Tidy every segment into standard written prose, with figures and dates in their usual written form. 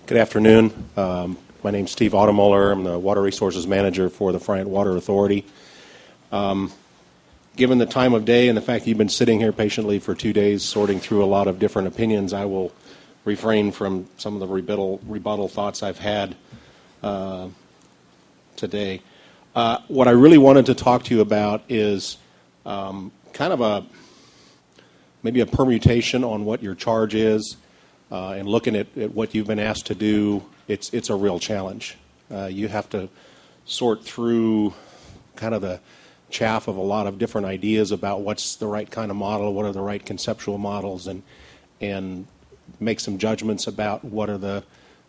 Good afternoon. My name's Steve Automuller. I'm the Water Resources Manager for the Friant Water Authority. Given the time of day and the fact that you've been sitting here patiently for 2 days sorting through a lot of different opinions, I will refrain from some of the rebuttal thoughts I've had today. What I really wanted to talk to you about is kind of maybe a permutation on what your charge is, and looking at what you've been asked to do. It's a real challenge. You have to sort through kind of the chaff of a lot of different ideas about what's the right kind of model, what are the right conceptual models, and make some judgments about what are the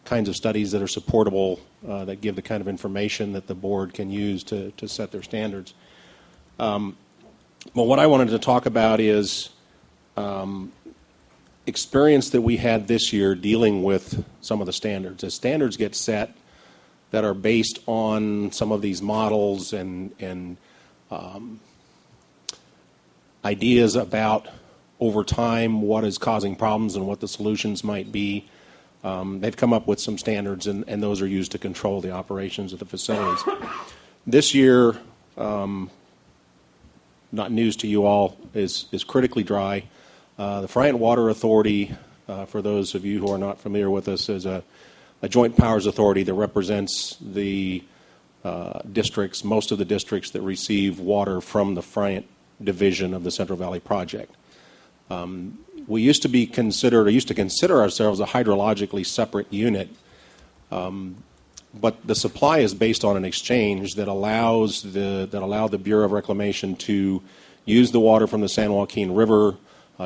kinds of studies that are supportable, that give the kind of information that the board can use to set their standards. Well, what I wanted to talk about is experience that we had this year dealing with some of the standards. As standards get set that are based on some of these models and ideas about over time what is causing problems and what the solutions might be, they've come up with some standards, and those are used to control the operations of the facilities. This year, not news to you all, is critically dry. The Friant Water Authority, for those of you who are not familiar with us, is a joint powers authority that represents the districts, most of the districts that receive water from the Friant division of the Central Valley Project. We used to consider ourselves a hydrologically separate unit, but the supply is based on an exchange that allowed the Bureau of Reclamation to use the water from the San Joaquin River,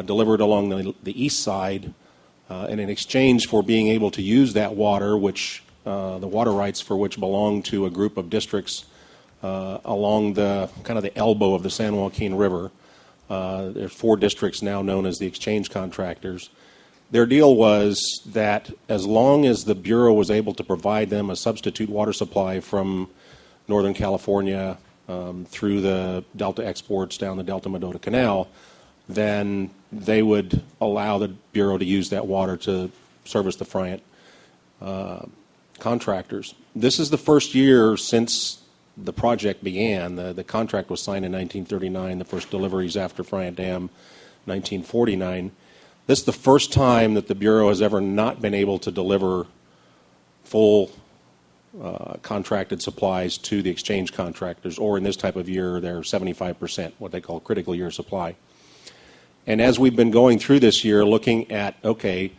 delivered along the east side, and in exchange for being able to use that water, which the water rights for which belong to a group of districts along the kind of the elbow of the San Joaquin River. There's 4 districts now known as the exchange contractors. Their deal was that as long as the Bureau was able to provide them a substitute water supply from Northern California through the Delta exports down the Delta Mendota Canal, then they would allow the Bureau to use that water to service the Friant contractors. This is the first year since the project began. The contract was signed in 1939, the first deliveries after Friant Dam, 1949. This is the first time that the Bureau has ever not been able to deliver full contracted supplies to the exchange contractors, or in this type of year, they're 75%, what they call critical year supply. And as we've been going through this year, looking at, okay,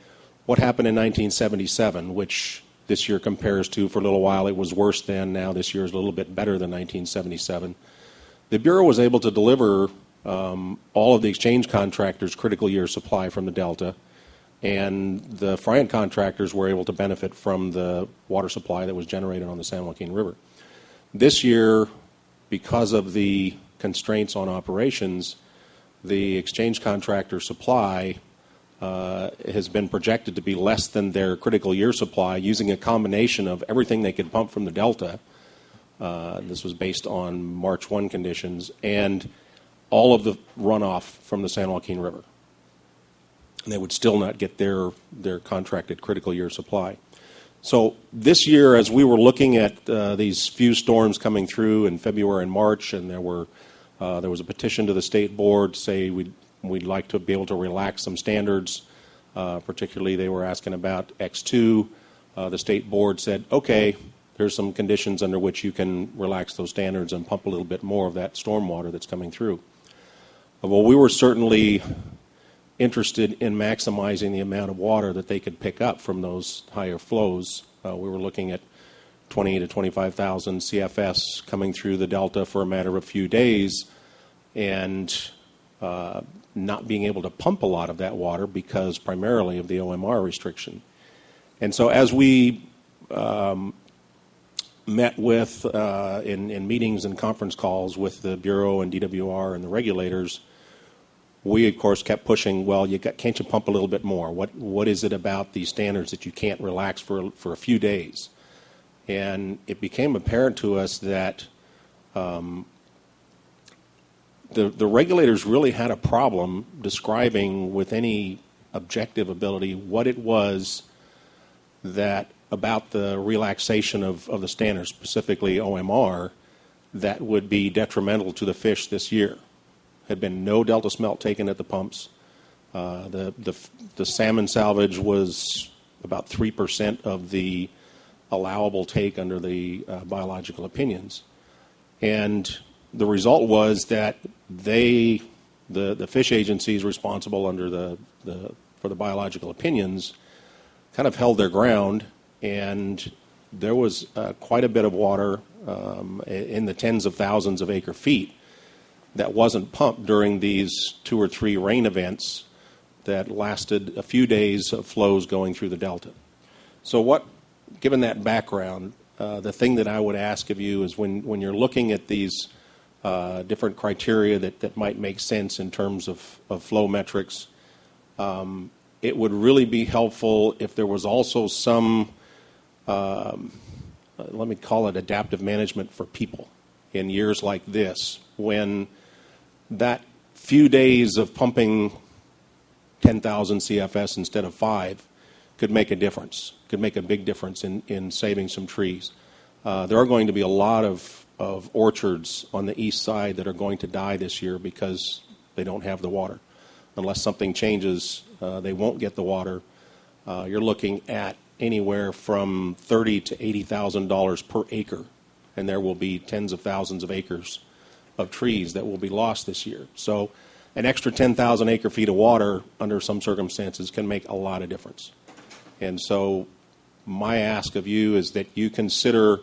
what happened in 1977, which this year compares to, for a little while, it was worse than, now this year is a little bit better than 1977. The Bureau was able to deliver all of the exchange contractors' critical year supply from the Delta, and the Friant contractors were able to benefit from the water supply that was generated on the San Joaquin River. This year, because of the constraints on operations, the exchange contractor supply has been projected to be less than their critical year supply, using a combination of everything they could pump from the Delta. This was based on March 1 conditions, and all of the runoff from the San Joaquin River. And they would still not get their contracted critical year supply. So this year, as we were looking at these few storms coming through in February and March, and there was a petition to the state board to say we'd like to be able to relax some standards. Particularly, they were asking about X2. The state board said, okay, there's some conditions under which you can relax those standards and pump a little bit more of that storm water that's coming through. Well, we were certainly interested in maximizing the amount of water that they could pick up from those higher flows. We were looking at 20 to 25,000 CFS coming through the Delta for a matter of a few days, and not being able to pump a lot of that water because primarily of the OMR restriction. And so as we met with, in meetings and conference calls with the Bureau and DWR and the regulators, we, of course, kept pushing, well, can't you pump a little bit more? What is it about these standards that you can't relax for a few days? And it became apparent to us that the regulators really had a problem describing with any objective ability what it was that about the relaxation of the standards, specifically OMR, that would be detrimental to the fish this year. Had been no delta smelt taken at the pumps. The salmon salvage was about 3% of the allowable take under the biological opinions. And the result was that the fish agencies responsible under for the biological opinions kind of held their ground, and there was quite a bit of water in the tens of thousands of acre feet that wasn't pumped during these 2 or 3 rain events that lasted a few days of flows going through the delta. So given that background, the thing that I would ask of you is when you're looking at these different criteria that might make sense in terms of flow metrics, it would really be helpful if there was also some, let me call it adaptive management for people in years like this, when that few days of pumping 10,000 CFS instead of 5 could make a difference, could make a big difference in saving some trees. There are going to be a lot of orchards on the east side that are going to die this year because they don't have the water. Unless something changes, they won't get the water. You're looking at anywhere from $30,000 to $80,000 per acre, and there will be tens of thousands of acres of trees that will be lost this year. So an extra 10,000 acre feet of water under some circumstances can make a lot of difference. And so my ask of you is that you consider,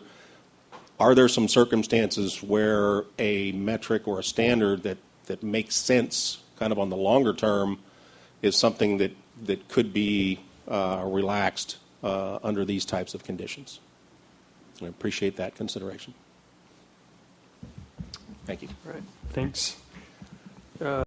are there some circumstances where a metric or a standard that makes sense kind of on the longer term is something that could be relaxed under these types of conditions? I appreciate that consideration. Thank you. All right. Thanks.